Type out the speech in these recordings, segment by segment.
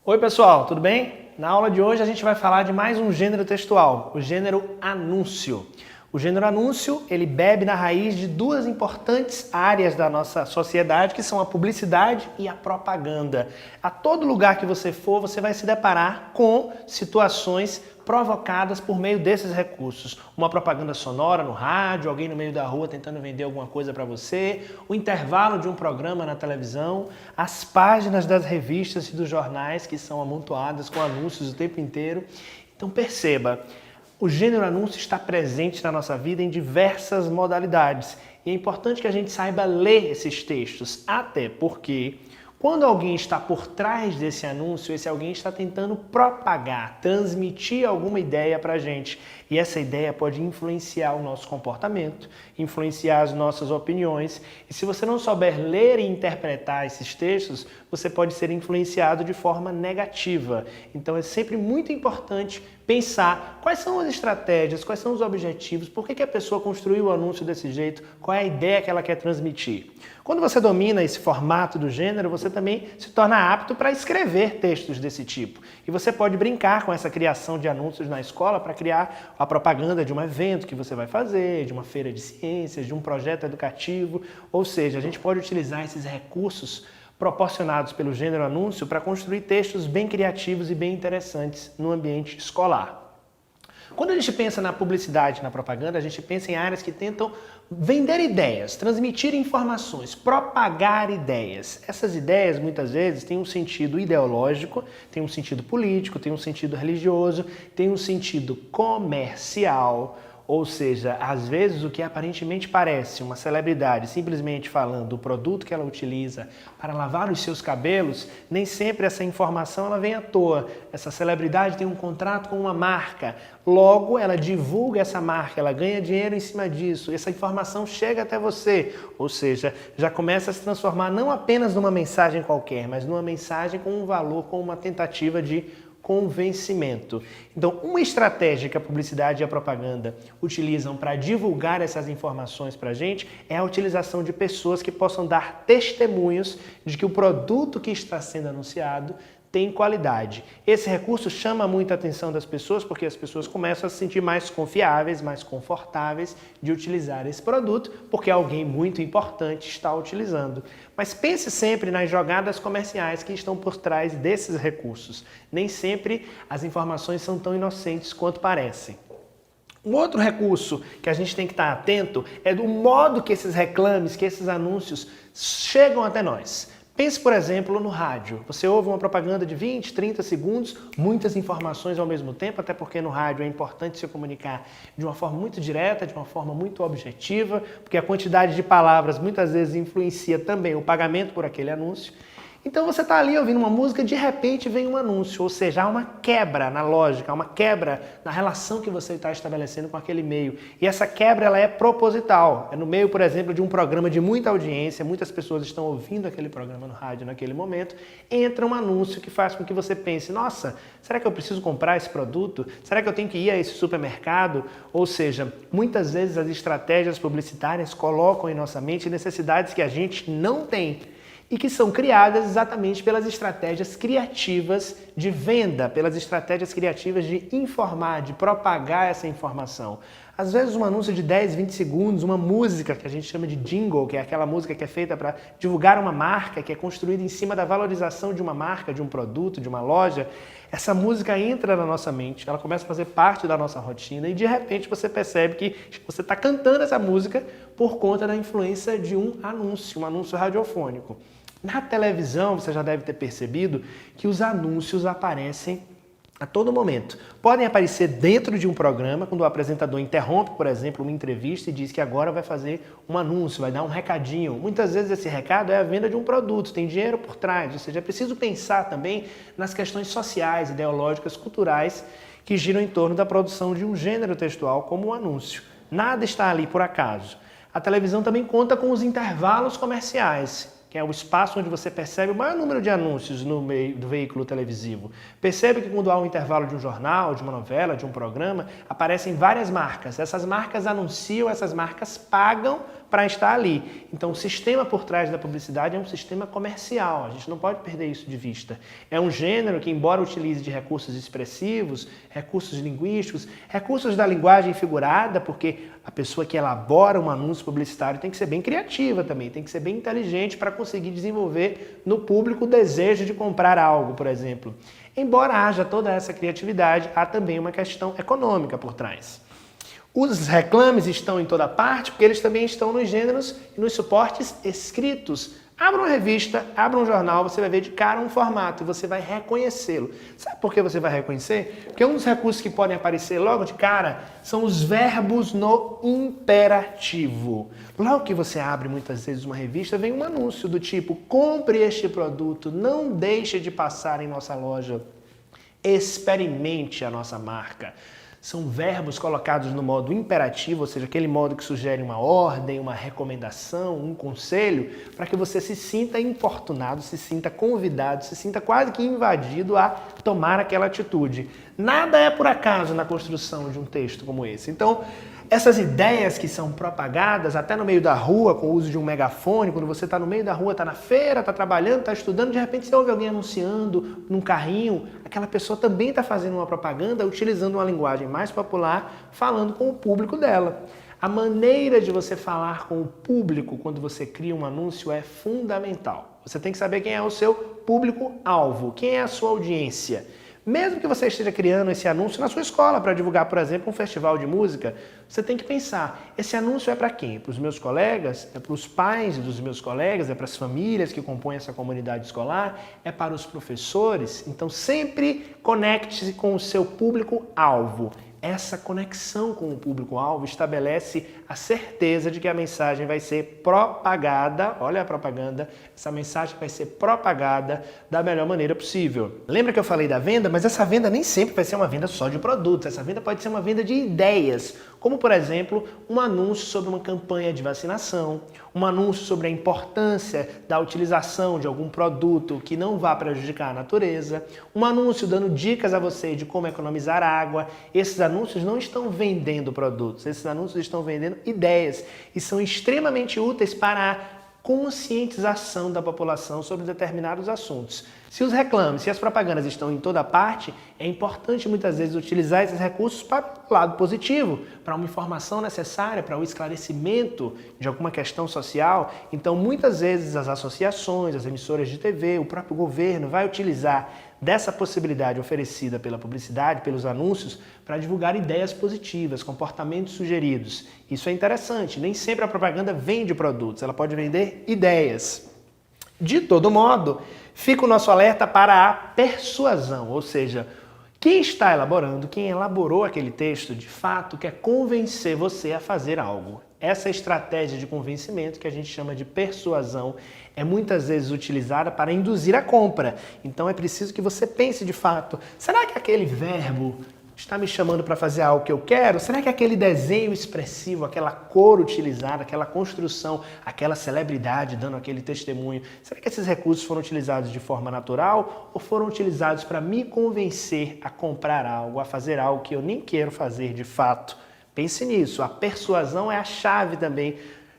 Oi pessoal, tudo bem? Na aula de hoje a gente vai falar de mais um gênero textual, o gênero anúncio. O gênero anúncio, ele bebe na raiz de duas importantes áreas da nossa sociedade, que são a publicidade e a propaganda. A todo lugar que você for, você vai se deparar com situações provocadas por meio desses recursos. Uma propaganda sonora no rádio, alguém no meio da rua tentando vender alguma coisa para você, o intervalo de um programa na televisão, as páginas das revistas e dos jornais que são amontoadas com anúncios o tempo inteiro. Então perceba, o gênero anúncio está presente na nossa vida em diversas modalidades. E é importante que a gente saiba ler esses textos, até porque quando alguém está por trás desse anúncio, esse alguém está tentando propagar, transmitir alguma ideia para a gente. E essa ideia pode influenciar o nosso comportamento, influenciar as nossas opiniões. E se você não souber ler e interpretar esses textos, você pode ser influenciado de forma negativa. Então é sempre muito importante pensar quais são as estratégias, quais são os objetivos, por que a pessoa construiu o anúncio desse jeito, qual é a ideia que ela quer transmitir. Quando você domina esse formato do gênero, você também se torna apto para escrever textos desse tipo. E você pode brincar com essa criação de anúncios na escola para criar a propaganda de um evento que você vai fazer, de uma feira de ciências, de um projeto educativo. Ou seja, a gente pode utilizar esses recursos proporcionados pelo gênero anúncio para construir textos bem criativos e bem interessantes no ambiente escolar. Quando a gente pensa na publicidade, na propaganda, a gente pensa em áreas que tentam vender ideias, transmitir informações, propagar ideias. Essas ideias, muitas vezes, têm um sentido ideológico, têm um sentido político, têm um sentido religioso, têm um sentido comercial. Ou seja, às vezes o que aparentemente parece uma celebridade simplesmente falando do produto que ela utiliza para lavar os seus cabelos, nem sempre essa informação ela vem à toa. Essa celebridade tem um contrato com uma marca, logo ela divulga essa marca, ela ganha dinheiro em cima disso, essa informação chega até você. Ou seja, já começa a se transformar não apenas numa mensagem qualquer, mas numa mensagem com um valor, com uma tentativa de convencimento. Então, uma estratégia que a publicidade e a propaganda utilizam para divulgar essas informações para a gente é a utilização de pessoas que possam dar testemunhos de que o produto que está sendo anunciado tem qualidade. Esse recurso chama muito a atenção das pessoas porque as pessoas começam a se sentir mais confiáveis, mais confortáveis de utilizar esse produto porque alguém muito importante está utilizando. Mas pense sempre nas jogadas comerciais que estão por trás desses recursos. Nem sempre as informações são tão inocentes quanto parecem. Um outro recurso que a gente tem que estar atento é do modo que esses reclames, que esses anúncios chegam até nós. Pense, por exemplo, no rádio. Você ouve uma propaganda de 20, 30 segundos, muitas informações ao mesmo tempo, até porque no rádio é importante se comunicar de uma forma muito direta, de uma forma muito objetiva, porque a quantidade de palavras muitas vezes influencia também o pagamento por aquele anúncio. Então você está ali ouvindo uma música e de repente vem um anúncio, ou seja, há uma quebra na lógica, há uma quebra na relação que você está estabelecendo com aquele meio. E essa quebra ela é proposital. É no meio, por exemplo, de um programa de muita audiência, muitas pessoas estão ouvindo aquele programa no rádio naquele momento, entra um anúncio que faz com que você pense, nossa, será que eu preciso comprar esse produto? Será que eu tenho que ir a esse supermercado? Ou seja, muitas vezes as estratégias publicitárias colocam em nossa mente necessidades que a gente não tem e que são criadas exatamente pelas estratégias criativas de venda, pelas estratégias criativas de informar, de propagar essa informação. Às vezes um anúncio de 10, 20 segundos, uma música que a gente chama de jingle, que é aquela música que é feita para divulgar uma marca, que é construída em cima da valorização de uma marca, de um produto, de uma loja, essa música entra na nossa mente, ela começa a fazer parte da nossa rotina e de repente você percebe que você está cantando essa música por conta da influência de um anúncio radiofônico. Na televisão, você já deve ter percebido que os anúncios aparecem a todo momento. Podem aparecer dentro de um programa, quando o apresentador interrompe, por exemplo, uma entrevista e diz que agora vai fazer um anúncio, vai dar um recadinho. Muitas vezes esse recado é a venda de um produto, tem dinheiro por trás. Ou seja, é preciso pensar também nas questões sociais, ideológicas, culturais que giram em torno da produção de um gênero textual como o anúncio. Nada está ali por acaso. A televisão também conta com os intervalos comerciais, que é o espaço onde você percebe o maior número de anúncios no meio do veículo televisivo. Percebe que quando há um intervalo de um jornal, de uma novela, de um programa, aparecem várias marcas. Essas marcas anunciam, essas marcas pagam para estar ali. Então, o sistema por trás da publicidade é um sistema comercial, a gente não pode perder isso de vista. É um gênero que, embora utilize de recursos expressivos, recursos linguísticos, recursos da linguagem figurada, porque a pessoa que elabora um anúncio publicitário tem que ser bem criativa também, tem que ser bem inteligente para conseguir desenvolver no público o desejo de comprar algo, por exemplo. Embora haja toda essa criatividade, há também uma questão econômica por trás. Os reclames estão em toda parte porque eles também estão nos gêneros e nos suportes escritos. Abra uma revista, abra um jornal, você vai ver de cara um formato e você vai reconhecê-lo. Sabe por que você vai reconhecer? Porque um dos recursos que podem aparecer logo de cara são os verbos no imperativo. Logo que você abre muitas vezes uma revista, vem um anúncio do tipo: compre este produto, não deixe de passar em nossa loja, experimente a nossa marca. São verbos colocados no modo imperativo, ou seja, aquele modo que sugere uma ordem, uma recomendação, um conselho, para que você se sinta importunado, se sinta convidado, se sinta quase que invadido a tomar aquela atitude. Nada é por acaso na construção de um texto como esse. Então, essas ideias que são propagadas até no meio da rua, com o uso de um megafone, quando você está no meio da rua, está na feira, está trabalhando, está estudando, de repente você ouve alguém anunciando num carrinho, aquela pessoa também está fazendo uma propaganda, utilizando uma linguagem mais popular, falando com o público dela. A maneira de você falar com o público quando você cria um anúncio é fundamental. Você tem que saber quem é o seu público-alvo, quem é a sua audiência. Mesmo que você esteja criando esse anúncio na sua escola para divulgar, por exemplo, um festival de música, você tem que pensar, esse anúncio é para quem? Para os meus colegas? É para os pais dos meus colegas? É para as famílias que compõem essa comunidade escolar? É para os professores? Então sempre conecte-se com o seu público-alvo. Essa conexão com o público-alvo estabelece a certeza de que a mensagem vai ser propagada, olha a propaganda, essa mensagem vai ser propagada da melhor maneira possível. Lembra que eu falei da venda? Mas essa venda nem sempre vai ser uma venda só de produtos, essa venda pode ser uma venda de ideias, como por exemplo, um anúncio sobre uma campanha de vacinação, um anúncio sobre a importância da utilização de algum produto que não vá prejudicar a natureza, um anúncio dando dicas a você de como economizar água. Esses anúncios não estão vendendo produtos, esses anúncios estão vendendo ideias e são extremamente úteis para a conscientização da população sobre determinados assuntos. Se os reclames, se as propagandas estão em toda parte, é importante muitas vezes utilizar esses recursos para o lado positivo, para uma informação necessária, para o esclarecimento de alguma questão social. Então, muitas vezes as associações, as emissoras de TV, o próprio governo vai utilizar dessa possibilidade oferecida pela publicidade, pelos anúncios, para divulgar ideias positivas, comportamentos sugeridos. Isso é interessante, nem sempre a propaganda vende produtos, ela pode vender ideias. De todo modo, fica o nosso alerta para a persuasão, ou seja, quem está elaborando, quem elaborou aquele texto, de fato quer convencer você a fazer algo. Essa estratégia de convencimento, que a gente chama de persuasão, é muitas vezes utilizada para induzir a compra. Então é preciso que você pense de fato, será que aquele verbo está me chamando para fazer algo que eu quero? Será que aquele desenho expressivo, aquela cor utilizada, aquela construção, aquela celebridade dando aquele testemunho, será que esses recursos foram utilizados de forma natural ou foram utilizados para me convencer a comprar algo, a fazer algo que eu nem quero fazer de fato? Pense nisso, a persuasão é a chave também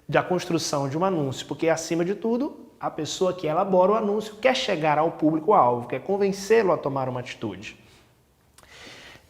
da construção de um anúncio, porque acima de tudo, a pessoa que elabora o anúncio quer chegar ao público-alvo, quer convencê-lo a tomar uma atitude.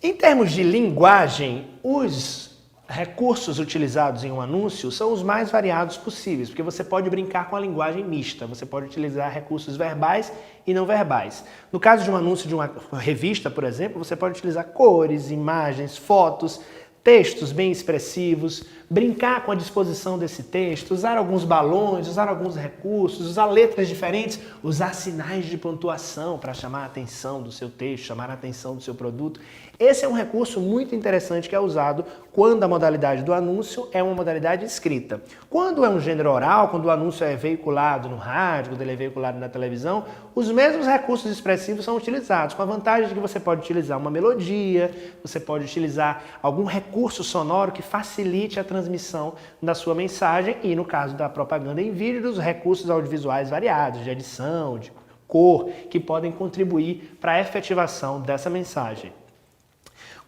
Em termos de linguagem, os recursos utilizados em um anúncio são os mais variados possíveis, porque você pode brincar com a linguagem mista, você pode utilizar recursos verbais e não verbais. No caso de um anúncio de uma revista, por exemplo, você pode utilizar cores, imagens, fotos, textos bem expressivos, brincar com a disposição desse texto, usar alguns balões, usar alguns recursos, usar letras diferentes, usar sinais de pontuação para chamar a atenção do seu texto, chamar a atenção do seu produto. Esse é um recurso muito interessante que é usado quando a modalidade do anúncio é uma modalidade escrita. Quando é um gênero oral, quando o anúncio é veiculado no rádio, quando ele é veiculado na televisão, os mesmos recursos expressivos são utilizados, com a vantagem de que você pode utilizar uma melodia, você pode utilizar algum recurso sonoro que facilite a transmissão da sua mensagem e, no caso da propaganda em vídeo, dos recursos audiovisuais variados, de edição, de cor, que podem contribuir para a efetivação dessa mensagem.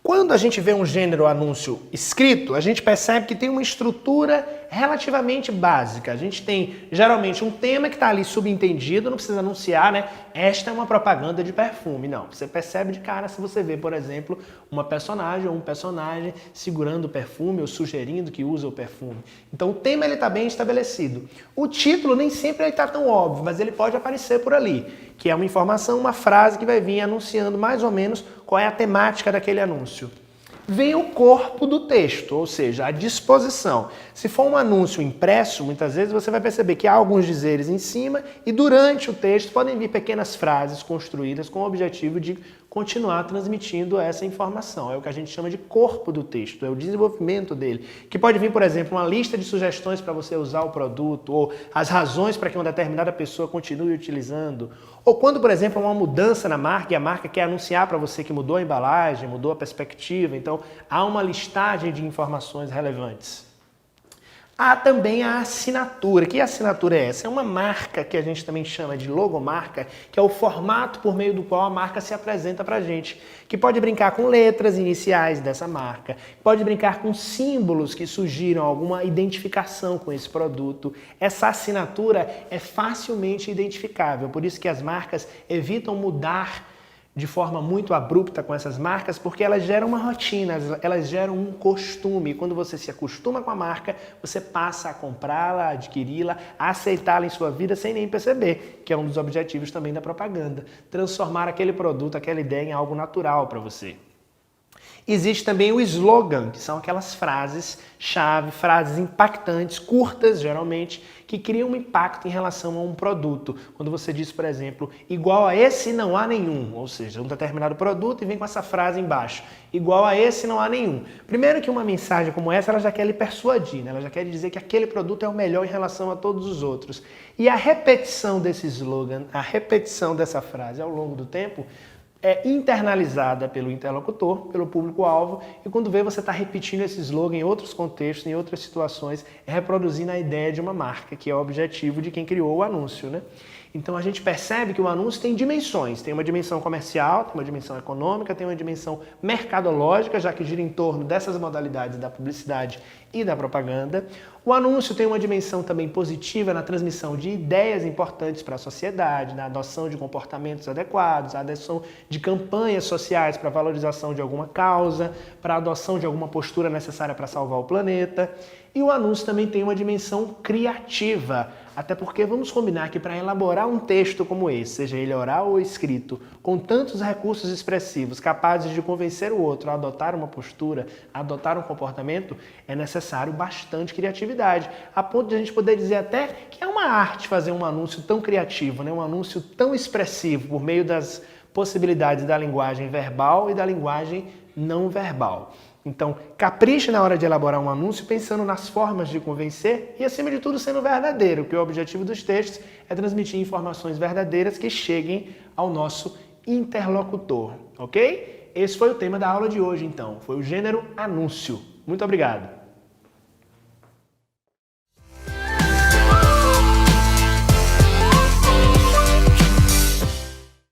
Quando a gente vê um gênero anúncio escrito, a gente percebe que tem uma estrutura relativamente básica. A gente tem geralmente um tema que está ali subentendido, não precisa anunciar, né? Esta é uma propaganda de perfume. Não, você percebe de cara se você vê, por exemplo, uma personagem ou um personagem segurando o perfume ou sugerindo que usa o perfume. Então o tema está bem estabelecido. O título nem sempre está tão óbvio, mas ele pode aparecer por ali, que é uma informação, uma frase que vai vir anunciando mais ou menos qual é a temática daquele anúncio. Vem o corpo do texto, ou seja, a disposição. Se for um anúncio impresso, muitas vezes você vai perceber que há alguns dizeres em cima e durante o texto podem vir pequenas frases construídas com o objetivo de continuar transmitindo essa informação. É o que a gente chama de corpo do texto, é o desenvolvimento dele. Que pode vir, por exemplo, uma lista de sugestões para você usar o produto, ou as razões para que uma determinada pessoa continue utilizando. Ou quando, por exemplo, há uma mudança na marca e a marca quer anunciar para você que mudou a embalagem, mudou a perspectiva. Então, há uma listagem de informações relevantes. Há também a assinatura. Que assinatura é essa? É uma marca que a gente também chama de logomarca, que é o formato por meio do qual a marca se apresenta para a gente, que pode brincar com letras iniciais dessa marca, pode brincar com símbolos que sugiram alguma identificação com esse produto. Essa assinatura é facilmente identificável, por isso que as marcas evitam mudar de forma muito abrupta com essas marcas, porque elas geram uma rotina, elas geram um costume. Quando você se acostuma com a marca, você passa a comprá-la, a adquiri-la, a aceitá-la em sua vida sem nem perceber, que é um dos objetivos também da propaganda, transformar aquele produto, aquela ideia em algo natural para você. Existe também o slogan, que são aquelas frases-chave, frases impactantes, curtas geralmente, que criam um impacto em relação a um produto. Quando você diz, por exemplo, igual a esse não há nenhum, ou seja, um determinado produto e vem com essa frase embaixo, igual a esse não há nenhum. Primeiro que uma mensagem como essa, ela já quer lhe persuadir, né? Ela já quer dizer que aquele produto é o melhor em relação a todos os outros. E a repetição desse slogan, a repetição dessa frase ao longo do tempo, é internalizada pelo interlocutor, pelo público-alvo, e quando vê você está repetindo esse slogan em outros contextos, em outras situações, reproduzindo a ideia de uma marca, que é o objetivo de quem criou o anúncio, né? Então a gente percebe que o anúncio tem dimensões, tem uma dimensão comercial, tem uma dimensão econômica, tem uma dimensão mercadológica, já que gira em torno dessas modalidades da publicidade e da propaganda. O anúncio tem uma dimensão também positiva na transmissão de ideias importantes para a sociedade, na adoção de comportamentos adequados, a adoção de campanhas sociais para a valorização de alguma causa, para a adoção de alguma postura necessária para salvar o planeta. E o anúncio também tem uma dimensão criativa, até porque vamos combinar que para elaborar um texto como esse, seja ele oral ou escrito, com tantos recursos expressivos capazes de convencer o outro a adotar uma postura, a adotar um comportamento, é necessário bastante criatividade, a ponto de a gente poder dizer até que é uma arte fazer um anúncio tão criativo, né? Um anúncio tão expressivo por meio das possibilidades da linguagem verbal e da linguagem não verbal. Então, capriche na hora de elaborar um anúncio pensando nas formas de convencer e, acima de tudo, sendo verdadeiro, porque o objetivo dos textos é transmitir informações verdadeiras que cheguem ao nosso interlocutor, ok? Esse foi o tema da aula de hoje, então. Foi o gênero anúncio. Muito obrigado!